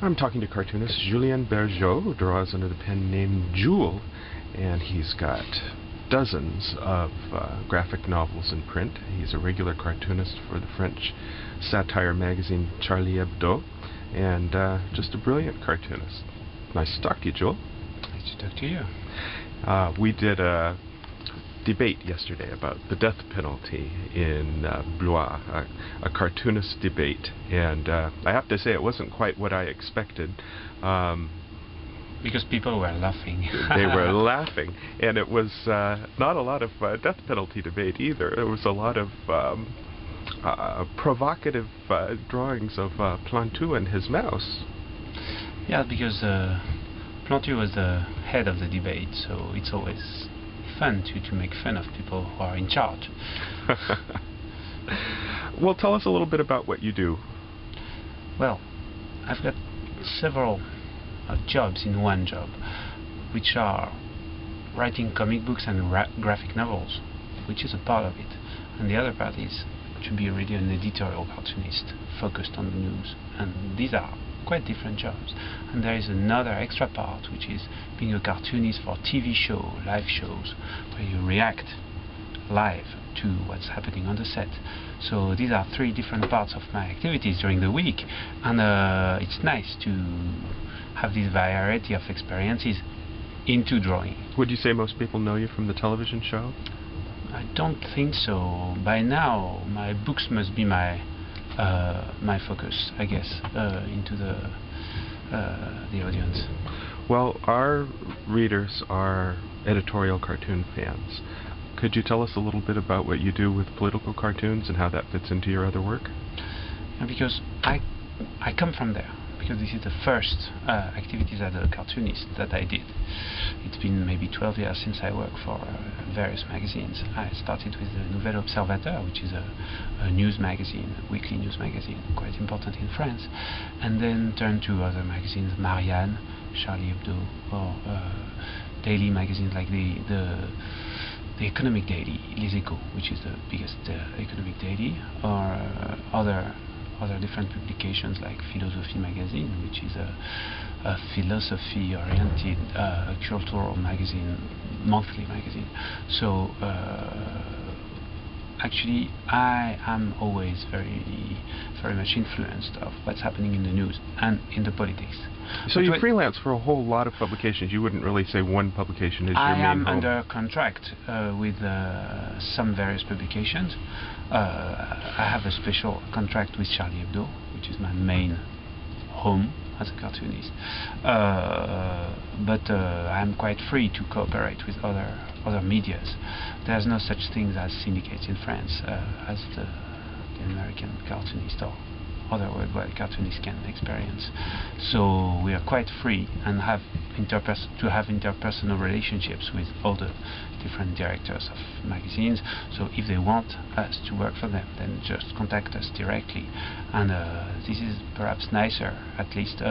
I'm talking to cartoonist Julien Berjeaut, who draws under the pen name Jewel, and he's got dozens of graphic novels in print. He's a regular cartoonist for the French satire magazine Charlie Hebdo, and just a brilliant cartoonist. Nice to talk to you, Jewel. Nice to talk to you. We did a debate yesterday about the death penalty in Blois, a cartoonist debate, and I have to say it wasn't quite what I expected. Because people were laughing. They were laughing, and it was not a lot of death penalty debate either. There was a lot of provocative drawings of Plantu and his mouse. Yeah, because Plantu was the head of the debate, so it's always fun to make fun of people who are in charge. Well, tell us a little bit about what you do. Well, I've got several jobs in one job, which are writing comic books and graphic novels, which is a part of it, and the other part is to be really an editorial cartoonist focused on the news, and these are quite different jobs. And there is another extra part, which is being a cartoonist for TV show, live shows, where you react live to what's happening on the set. So these are three different parts of my activities during the week, and it's nice to have this variety of experiences into drawing. Would you say most people know you from the television show? I don't think so. By now, my books must be my focus, I guess, into the audience. Well, our readers are editorial cartoon fans. Could you tell us a little bit about what you do with political cartoons and how that fits into your other work? Because I come from there, because this is the first activities as a cartoonist that I did. It's been maybe 12 years since I worked for various magazines. I started with the Nouvel Observateur, which is a news magazine, a weekly news magazine, quite important in France, and then turned to other magazines, Marianne, Charlie Hebdo, or daily magazines like the Economic Daily, Les Echos, which is the biggest economic daily, or other different publications like Philosophy magazine, which is a philosophy-oriented cultural magazine, monthly magazine. So actually, I am always very much influenced of what's happening in the news and in the politics. So you freelance for a whole lot of publications. You wouldn't really say one publication is your main home. I am under contract with some various publications. I have a special contract with Charlie Hebdo, which is my main home as a cartoonist. But I am quite free to cooperate with other medias. There's no such thing as syndicates in France as the American cartoonist or other worldwide cartoonists can experience. So we are quite free and have interpersonal relationships with all the different directors of magazines. So if they want us to work for them, then just contact us directly. And this is perhaps nicer, at least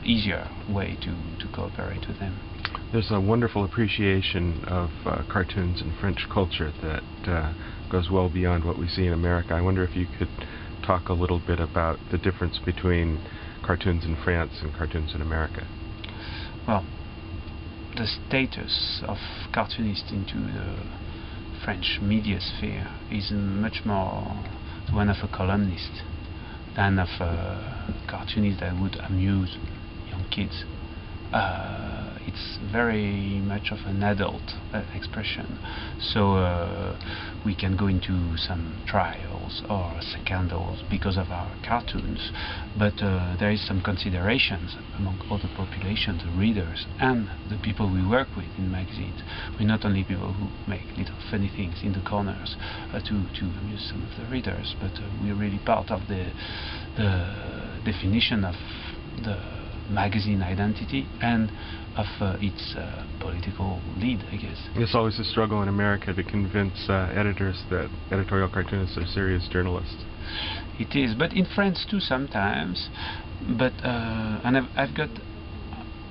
easier way to cooperate with them. There's a wonderful appreciation of cartoons in French culture that goes well beyond what we see in America. I wonder if you could talk a little bit about the difference between cartoons in France and cartoons in America. Well, the status of cartoonists into the French media sphere is much more the one of a columnist than of a cartoonist that would amuse young kids. It's very much of an adult expression, so we can go into some trials or scandals because of our cartoons, but there is some considerations among all the population, the readers and the people we work with in magazines. We're not only people who make little funny things in the corners to amuse some of the readers, but we're really part of the definition of the magazine identity and of its political lead, I guess. It's always a struggle in America to convince editors that editorial cartoonists are serious journalists. It is, but in France too sometimes. But and I've got,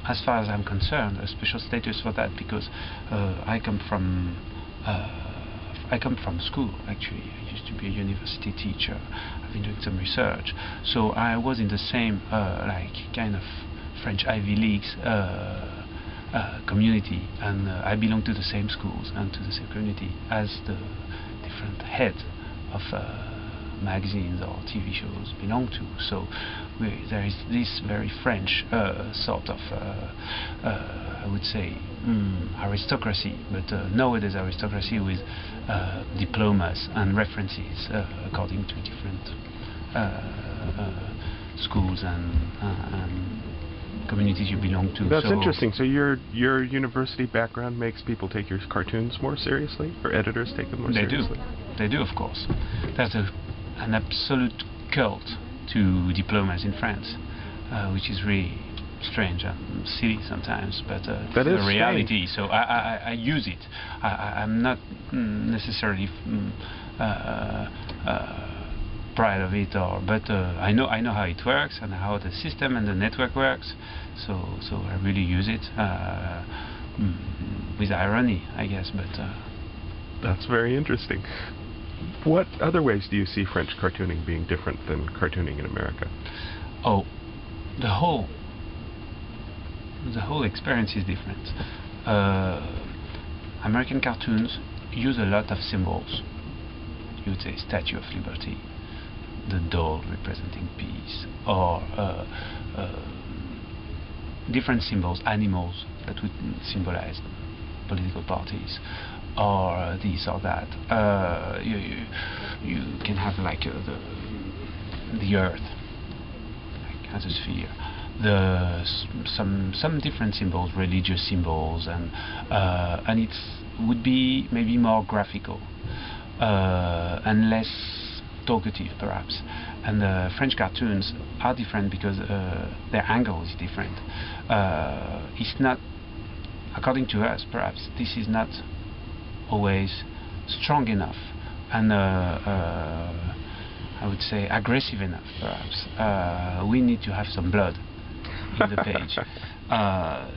as far as I'm concerned, a special status for that because I come from I come from school actually. I used to be a university teacher. I've been doing some research, so I was in the same like kind of French Ivy Leagues community, and I belong to the same schools and to the same community as the different heads of magazines or TV shows belong to. So there is this very French sort of I would say aristocracy, but nowadays aristocracy with diplomas and references according to different schools and communities you belong to. That's interesting. So your university background makes people take your cartoons more seriously, or editors take them more seriously? They do, of course. There's an absolute cult to diplomas in France, which is really strange and silly sometimes, but it's the reality. So I use it. I'm not necessarily proud of it, but I know how it works and how the system and the network works. So I really use it with irony, I guess. But that's very interesting. What other ways do you see French cartooning being different than cartooning in America? Oh, the whole experience is different. American cartoons use a lot of symbols. You would say Statue of Liberty, the doll representing peace, or different symbols, animals that would symbolize political parties, or this or that. You can have like the earth, like as a sphere. Some different symbols, religious symbols, and it would be maybe more graphical and less talkative, perhaps. And French cartoons are different because their angle is different. It's not, according to us, perhaps this is not always strong enough and I would say aggressive enough, perhaps. We need to have some blood in the page,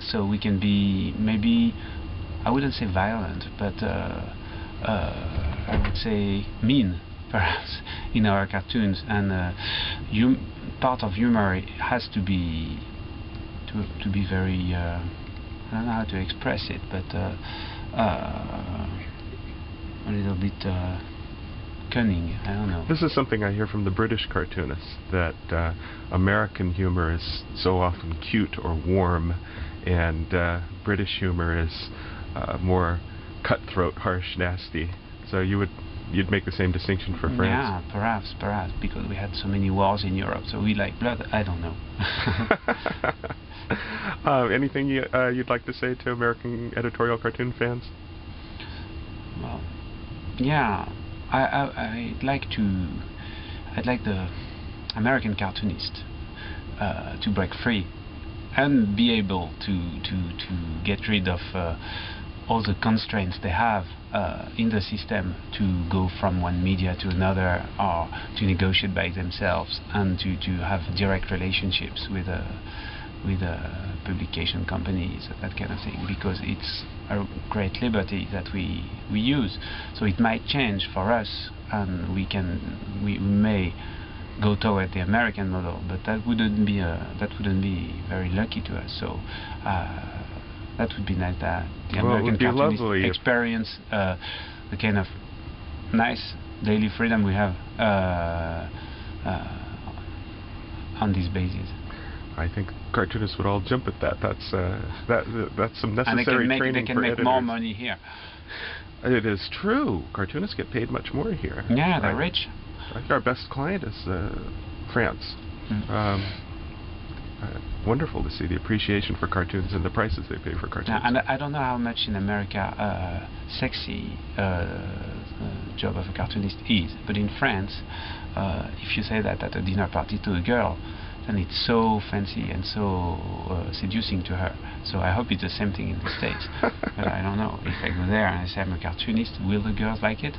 so we can be maybe, I wouldn't say violent, but I would say mean, perhaps, in our cartoons. And part of humor has to be very I don't know how to express it, but a little bit cunning. I don't know. This is something I hear from the British cartoonists, that American humor is so often cute or warm, and British humor is more cutthroat, harsh, nasty. So you'd make the same distinction for France? Yeah, perhaps, because we had so many wars in Europe, so we like blood. I don't know. Anything you'd like to say to American editorial cartoon fans? Well, yeah, I'd like the American cartoonist to break free and be able to get rid of all the constraints they have in the system to go from one media to another, or to negotiate by themselves, and to have direct relationships with publication companies, that kind of thing, because it's a great liberty that we use. So it might change for us, and we may go toward the American model, but that wouldn't be very lucky to us. So that would be nice, that the American cartoonist experience the kind of nice daily freedom we have on this basis. I think cartoonists would all jump at that. That's some necessary training for editors. And they can make more money here. It is true. Cartoonists get paid much more here. Yeah, they're rich. I think our best client is France. Wonderful to see the appreciation for cartoons and the prices they pay for cartoons. And I don't know how much in America sexy job of a cartoonist is, but in France, if you say that at a dinner party to a girl, then it's so fancy and so seducing to her. So I hope it's the same thing in the States. But I don't know. If I go there and I say I'm a cartoonist, will the girls like it?